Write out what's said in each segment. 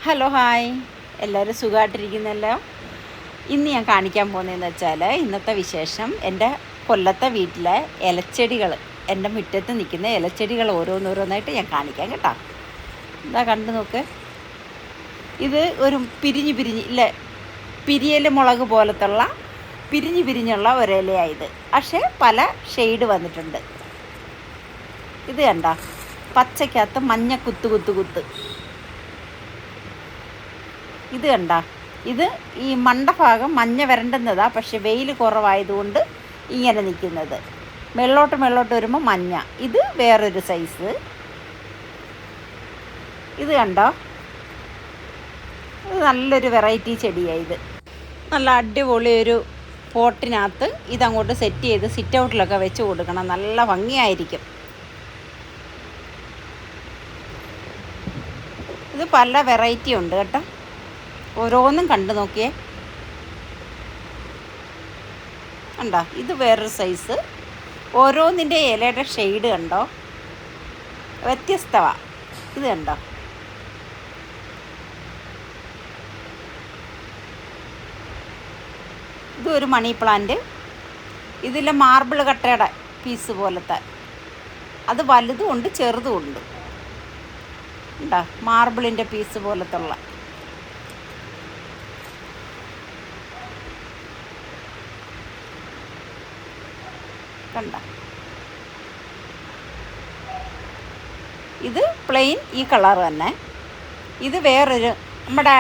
Hello hi, എല്ലാവരും സുഖമായിട്ടിരിക്കുന്നല്ലോ. ഇന്ന് ഞാൻ കാണിക്കാൻ പോകുന്നതെന്ന് വെച്ചാൽ ഇന്നത്തെ വിശേഷം എൻ്റെ കൊല്ലത്തെ വീട്ടിലെ ഇലച്ചെടികൾ, എൻ്റെ മുറ്റത്ത് നിൽക്കുന്ന ഇലച്ചെടികൾ ഓരോന്നോരോന്നായിട്ട് ഞാൻ കാണിക്കാം കേട്ടോ. ഇതാ കണ്ടു നോക്ക്. ഇത് ഒരു പിരിഞ്ഞ് പിരിയൽ മുളക് പോലത്തുള്ള പിരിഞ്ഞുള്ള ഒരിലയായത്, പക്ഷേ പല ഷെയ്ഡ് വന്നിട്ടുണ്ട്. ഇത് കണ്ട, പച്ചക്കകത്ത് മഞ്ഞ കുത്ത്. ഇത് കണ്ട, ഇത് ഈ മണ്ടഭാഗം മഞ്ഞ വരണ്ടുന്നതാണ്, പക്ഷെ വെയിൽ കുറവായതുകൊണ്ട് ഇങ്ങനെ നിൽക്കുന്നത്. മേളോട്ട് വരുമ്പോൾ മഞ്ഞ. ഇത് വേറൊരു സൈസ്. ഇത് കണ്ടോ, ഇത് നല്ലൊരു വെറൈറ്റി ചെടിയാണ്. ഇത് നല്ല അടിപൊളി ഒരു പോട്ടിനകത്ത് ഇതങ്ങോട്ട് സെറ്റ് ചെയ്ത് സിറ്റ് ഔട്ടിലൊക്കെ വെച്ച് കൊടുക്കണം, നല്ല ഭംഗിയായിരിക്കും. ഇത് പല വെറൈറ്റി ഉണ്ട് കേട്ടോ, ഓരോന്നും കണ്ടു നോക്കിയേ. കണ്ടോ, ഇത് വേറൊരു സൈസ്. ഓരോന്നിൻ്റെ ഇലയുടെ ഷെയ്ഡ് കണ്ടോ, വ്യത്യസ്തമാണ്. ഇത് കണ്ടോ, ഇതൊരു മണി പ്ലാന്റ്. ഇതിലെ മാർബിൾ കട്ടയുടെ പീസ് പോലത്തെ, അത് വലുതും ഉണ്ട് ചെറുതും ഉണ്ട്. കണ്ടോ, മാർബിളിൻ്റെ പീസ് പോലത്തുള്ള. കണ്ട, ഇത് പ്ലെയിൻ ഈ കളർ തന്നെ. ഇത് വേറൊരു നമ്മുടെ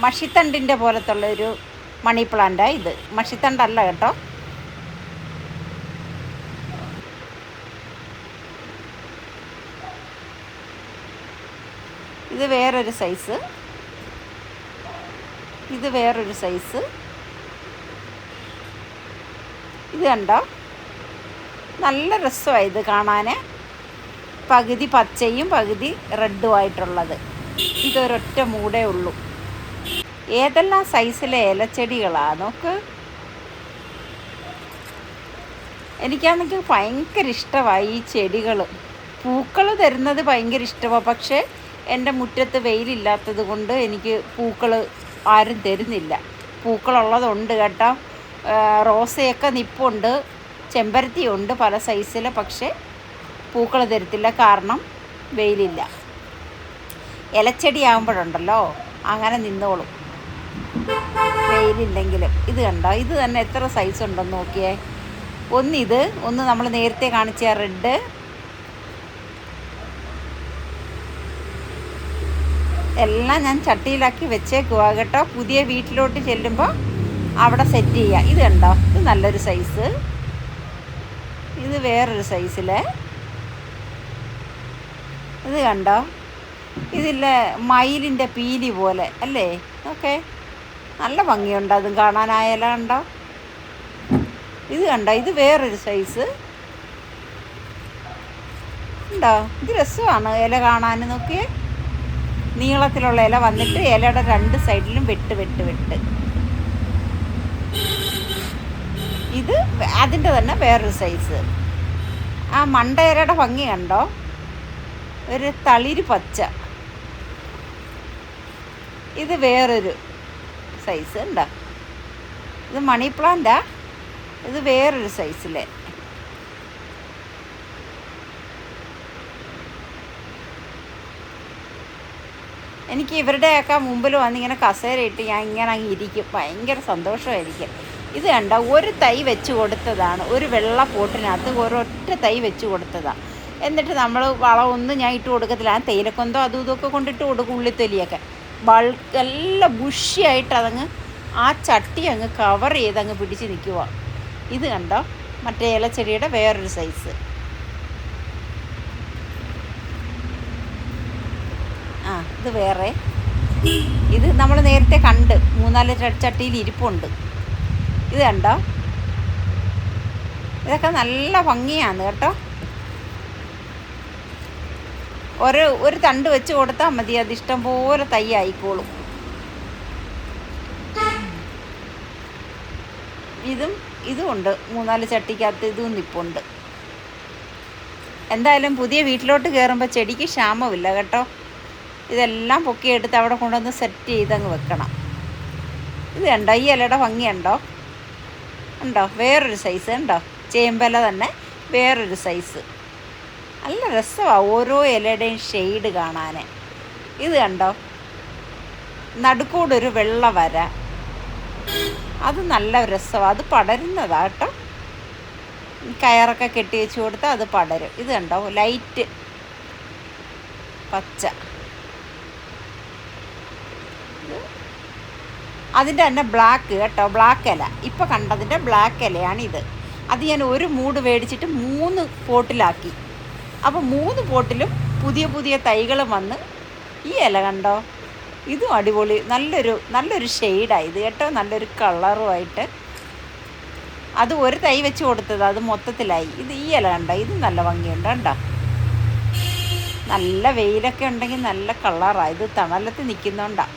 മഷിത്തണ്ടിൻ്റെ പോലത്തുള്ളൊരു മണി പ്ലാന്റാണ്. ഇത് മഷിത്തണ്ടല്ല കേട്ടോ. ഇത് വേറൊരു സൈസ്. ഇത് കണ്ടോ, നല്ല രസമാണ് ഇത് കാണാൻ. പകുതി പച്ചയും പകുതി റെഡുമായിട്ടുള്ളത്. ഇതൊരൊറ്റ മൂടേ ഉള്ളൂ. ഏതെല്ലാം സൈസിലെ ഇലച്ചെടികളാണ് നോക്ക്. എനിക്കാണെങ്കിൽ ഭയങ്കര ഇഷ്ടമായി ഈ ചെടികൾ. പൂക്കൾ തരുന്നത് ഭയങ്കര ഇഷ്ടമാണ്, പക്ഷേ എൻ്റെ മുറ്റത്ത് വെയിലില്ലാത്തത് കൊണ്ട് എനിക്ക് പൂക്കൾ ആരും തരുന്നില്ല. പൂക്കളുള്ളതുണ്ട് കേട്ടോ, റോസയൊക്കെ നിപ്പുണ്ട്, ചെമ്പരത്തിയുണ്ട് പല സൈസിൽ, പക്ഷേ പൂക്കൾ തരത്തില്ല, കാരണം വെയിലില്ല. ഇലച്ചെടി ആകുമ്പോഴുണ്ടല്ലോ അങ്ങനെ നിന്നോളും വെയിലില്ലെങ്കിലും. ഇത് കണ്ടോ, ഇത് തന്നെ എത്ര സൈസ് ഉണ്ടെന്ന് നോക്കിയേ. ഒന്ന് നമ്മൾ നേരത്തെ കാണിച്ച റെഡ്, എല്ലാം ഞാൻ ചട്ടിയിലാക്കി വെച്ചേക്കുവാ കേട്ടോ. പുതിയ വീട്ടിലോട്ട് ചെല്ലുമ്പോൾ അവിടെ സെറ്റ് ചെയ്യുക. ഇത് കണ്ടോ, ഇത് നല്ലൊരു സൈസ്. ഇത് വേറൊരു സൈസിലെ. ഇത് കണ്ടോ, ഇതിലെ മയിലിൻ്റെ പീലി പോലെ അല്ലേ, ഓക്കെ, നല്ല ഭംഗിയുണ്ട് അതും കാണാനായാലും. കണ്ടോ, ഇത് കണ്ടോ, ഇത് വേറൊരു സൈസ്. ഉണ്ടോ, ഇത് രസമാണ് ഇല കാണാൻ. നോക്കിയേ, നീളത്തിലുള്ള ഇല വന്നിട്ട് ഇലയുടെ രണ്ട് സൈഡിലും വെട്ട്. ഇത് അതിൻ്റെ തന്നെ വേറൊരു സൈസ്. ആ മണ്ടയിലയുടെ ഭംഗി കണ്ടോ, ഒരു തളിര് പച്ച. ഇത് വേറൊരു സൈസ്. ഉണ്ടോ, ഇത് മണി പ്ലാന്റാ. ഇത് വേറൊരു സൈസിലെ. എനിക്ക് ഇവരുടെയൊക്കെ മുമ്പിൽ വന്നിങ്ങനെ കസേരയിട്ട് ഞാൻ ഇങ്ങനെ അങ്ങ് ഇരിക്കും, ഭയങ്കര സന്തോഷമായിരിക്കും. ഇത് കണ്ട, ഒരു തൈ വെച്ച് കൊടുത്തതാണ്, ഒരു വെള്ള പോട്ടിനകത്ത് ഒരൊറ്റ തൈ വെച്ച് കൊടുത്തതാണ്. എന്നിട്ട് നമ്മൾ വളമൊന്നും ഞാൻ ഇട്ട് കൊടുക്കത്തില്ല. ആ തേയിലക്കൊന്തോ അതും ഇതൊക്കെ കൊണ്ടിട്ട് കൊടുക്കും, ഉള്ളിത്തൊലിയൊക്കെ. എല്ലാം ബുഷിയായിട്ട് അതങ്ങ് ആ ചട്ടി അങ്ങ് കവർ ചെയ്ത് അങ്ങ് പിടിച്ച് നിൽക്കുക. ഇത് കണ്ടോ, മറ്റേ ഇലച്ചെടിയുടെ വേറൊരു സൈസ്. ഇത് വേറെ. ഇത് നമ്മൾ നേരത്തെ കണ്ട് 3-4 ചട്ടിയിൽ ഇരിപ്പുണ്ട്. ഇത് കണ്ടോ, ഇതൊക്കെ നല്ല ഭംഗിയാണ് കേട്ടോ. ഒരു തണ്ട് വെച്ച് കൊടുത്താൽ മതി, അത് ഇഷ്ടം പോലെ തൈ ആയിക്കോളും. ഇതുമുണ്ട് 3-4 ചട്ടിക്കകത്ത്, ഇതും നിപ്പുണ്ട്. എന്തായാലും പുതിയ വീട്ടിലോട്ട് കയറുമ്പോൾ ചെടിക്ക് ക്ഷാമമില്ല കേട്ടോ. ഇതെല്ലാം പൊക്കിയെടുത്ത് അവിടെ കൊണ്ടുവന്ന് സെറ്റ് ചെയ്തങ്ങ് വെക്കണം. ഇത് കണ്ടോ, ഈ ഇലയുടെ ഭംഗിയുണ്ടോ? ഉണ്ടോ? വേറൊരു സൈസ് ഉണ്ടോ? ചേമ്പല തന്നെ വേറൊരു സൈസ്. നല്ല രസമാണ് ഓരോ ഇലയുടെയും ഷെയ്ഡ് കാണാൻ. ഇത് കണ്ടോ, നടുക്കൂടൊരു വെള്ള വര, അത് നല്ല രസമാണ്. അത് പടരുന്നതാ കേട്ടോ. കയറൊക്കെ കെട്ടി വെച്ച് കൊടുത്താൽ അത് പടരും. ഇത് കണ്ടോ, ലൈറ്റ് പച്ച. അതിൻ്റെ തന്നെ ബ്ലാക്ക് കേട്ടോ, ബ്ലാക്ക് ഇല. ഇപ്പം കണ്ടതിൻ്റെ ബ്ലാക്ക് ഇലയാണിത്. അത് ഞാൻ ഒരു മൂട് മേടിച്ചിട്ട് 3 പോട്ടിലാക്കി. അപ്പോൾ 3 പോട്ടിലും പുതിയ പുതിയ തൈകൾ വന്ന്. ഈ ഇല കണ്ടോ, ഇതും അടിപൊളി. നല്ലൊരു ഷെയ്ഡാണ് ഇത് കേട്ടോ, നല്ലൊരു കളറുമായിട്ട്. അത് ഒരു തൈ വെച്ച് കൊടുത്തത്, അത് മൊത്തത്തിലായി. ഇത് ഈ ഇല കണ്ടോ, ഇത് നല്ല ഭംഗിയുണ്ട് കണ്ടോ. നല്ല വെയിലൊക്കെ ഉണ്ടെങ്കിൽ നല്ല കളറാണ്. ഇത് തണലത്ത് നിൽക്കുന്നുണ്ടാണ്.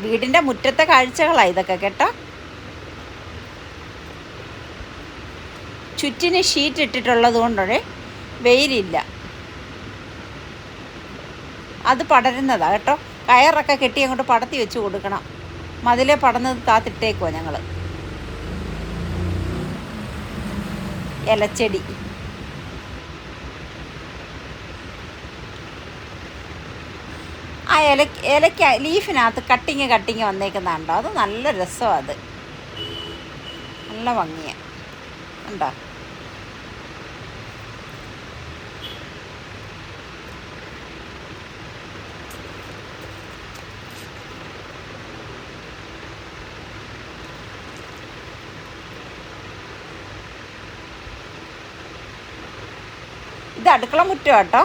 വീടിൻ്റെ മുറ്റത്തെ കാഴ്ചകളാണ് ഇതൊക്കെ കേട്ടോ. ചുറ്റിന് ഷീറ്റ് ഇട്ടിട്ടുള്ളത് കൊണ്ടേ വെയിലില്ല. അത് പടരുന്നതാണ് കേട്ടോ. കയറൊക്കെ കെട്ടി അങ്ങോട്ട് പടത്തി വെച്ച് കൊടുക്കണം. മതിലെ പടന്നത് താത്തിട്ടേക്കുവാ ഞങ്ങൾ. ഇലച്ചെടി ആ ഇലയ്ക്ക് ലീഫിനകത്ത് കട്ടിങ് വന്നേക്കുന്നുണ്ടോ? അത് നല്ല രസമാണ്. അത് നല്ല ഭംഗിയാണ് ഉണ്ടോ. ഇത് അടുക്കള മുറ്റം കേട്ടോ.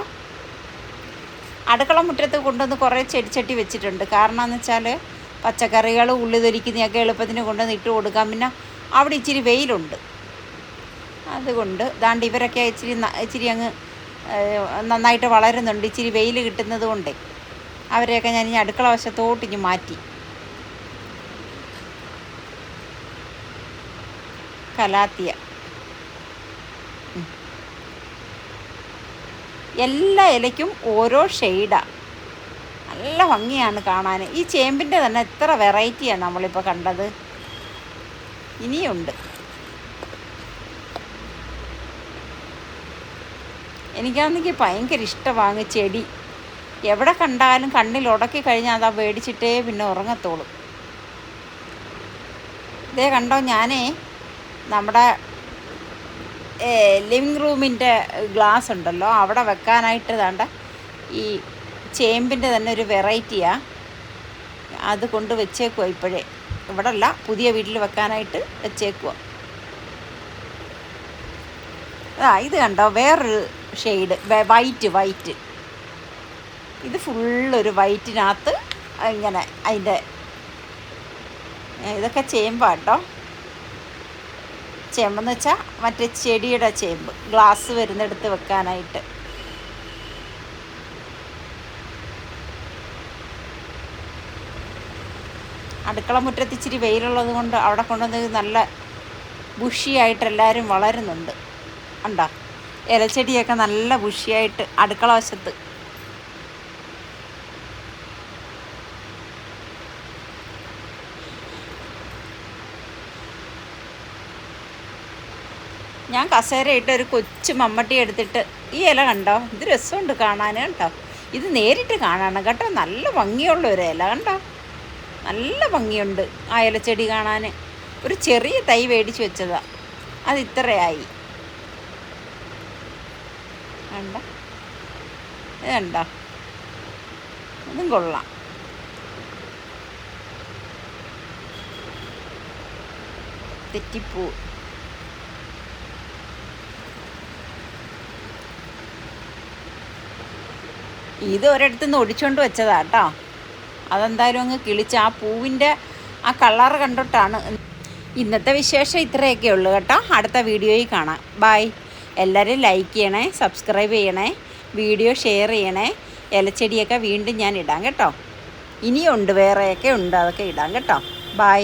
അടുക്കള മുറ്റത്ത് കൊണ്ടുവന്ന് കുറേ ചെടിച്ചട്ടി വെച്ചിട്ടുണ്ട്. കാരണം എന്ന് വെച്ചാൽ പച്ചക്കറികൾ ഉള്ളി തൊലിക്കുന്നതൊക്കെ എളുപ്പത്തിന് കൊണ്ടുവന്ന് ഇട്ട് കൊടുക്കാം. പിന്നെ അവിടെ ഇച്ചിരി വെയിലുണ്ട്. അതുകൊണ്ട് ദാണ്ട് ഇവരൊക്കെ ഇച്ചിരി അങ്ങ് നന്നായിട്ട് വളരുന്നുണ്ട്. ഇച്ചിരി വെയിൽ കിട്ടുന്നത് കൊണ്ടേ അവരെയൊക്കെ ഞാൻ ഇനി അടുക്കള വശത്തോട്ടിഞ്ഞ് മാറ്റി. കലാത്തിയ എല്ലാ ഇലയ്ക്കും ഓരോ ഷെയ്ഡാണ്. നല്ല ഭംഗിയാണ് കാണാൻ. ഈ ചേമ്പിൻ്റെ തന്നെ എത്ര വെറൈറ്റിയാണ് നമ്മളിപ്പോൾ കണ്ടത്. ഇനിയുണ്ട്. എനിക്കാണെങ്കിൽ ഭയങ്കര ഇഷ്ടമാണ് ചെടി. എവിടെ കണ്ടാലും കണ്ണിൽ ഉടക്കി കഴിഞ്ഞാൽ അതാ മേടിച്ചിട്ടേ പിന്നെ ഉറങ്ങത്തോളൂ. ഇതേ കണ്ടോ, ഞാനേ നമ്മുടെ ലിവിങ് റൂമിൻ്റെ ഗ്ലാസ് ഉണ്ടല്ലോ, അവിടെ വെക്കാനായിട്ട് വേണ്ട ഈ ചേമ്പിൻ്റെ തന്നെ ഒരു വെറൈറ്റിയാണ്. അത് കൊണ്ട് വെച്ചേക്കുക. ഇപ്പോഴേ ഇവിടെ അല്ല, പുതിയ വീട്ടിൽ വെക്കാനായിട്ട് വെച്ചേക്കുക. ഇത് കണ്ടോ, വേറൊരു ഷെയ്ഡ് വൈറ്റ്. ഇത് ഫുള്ളൊരു വൈറ്റിനകത്ത് ഇങ്ങനെ അതിൻ്റെ ഇതൊക്കെ ചേമ്പാട്ടോ. ചേമ്പെന്ന് വെച്ചാൽ മറ്റേ ചെടിയുടെ ചേമ്പ്, ഗ്ലാസ് വരുന്നെടുത്ത് വെക്കാനായിട്ട്. അടുക്കള മുറ്റത്ത് ഇച്ചിരി വെയിലുള്ളത് കൊണ്ട് അവിടെ കൊണ്ടുവന്ന് നല്ല ബുഷിയായിട്ട് എല്ലാവരും വളരുന്നുണ്ട്. ഉണ്ടോ, ഇലച്ചെടിയൊക്കെ നല്ല ബുഷിയായിട്ട് അടുക്കള വശത്ത്. ഞാൻ കസേരയിട്ട് ഒരു കൊച്ചു മമ്മട്ടി എടുത്തിട്ട് ഈ ഇല കണ്ടോ, ഇത് രസമുണ്ട് കാണാൻ കേട്ടോ. ഇത് നേരിട്ട് കാണണം കേട്ടോ. നല്ല ഭംഗിയുള്ള ഒരു ഇല കണ്ടോ, നല്ല ഭംഗിയുണ്ട് ആ ഇലച്ചെടി കാണാൻ. ഒരു ചെറിയ തൈ മേടിച്ച് വെച്ചതാ, അത് ഇത്രയായി കണ്ടോ. ഇത് കണ്ടോ, അതും കൊള്ളാം. തെറ്റിപ്പൂ. ഇത് ഒരിടത്തുനിന്ന് ഒടിച്ചുകൊണ്ട് വെച്ചതാ കേട്ടോ. അതെന്തായാലും അങ്ങ് കിളിച്ച് ആ പൂവിൻ്റെ ആ കളർ കണ്ടിട്ടാണ്. ഇന്നത്തെ വിശേഷം ഇത്രയൊക്കെ ഉള്ളൂ കേട്ടോ. അടുത്ത വീഡിയോയിൽ കാണാം. ബൈ. എല്ലാവരും ലൈക്ക് ചെയ്യണേ, സബ്സ്ക്രൈബ് ചെയ്യണേ, വീഡിയോ ഷെയർ ചെയ്യണേ. ഇലച്ചെടിയൊക്കെ വീണ്ടും ഞാൻ ഇടാം കേട്ടോ. ഇനിയുണ്ട്, വേറെയൊക്കെ ഉണ്ട്, അതൊക്കെ ഇടാം കേട്ടോ. ബൈ.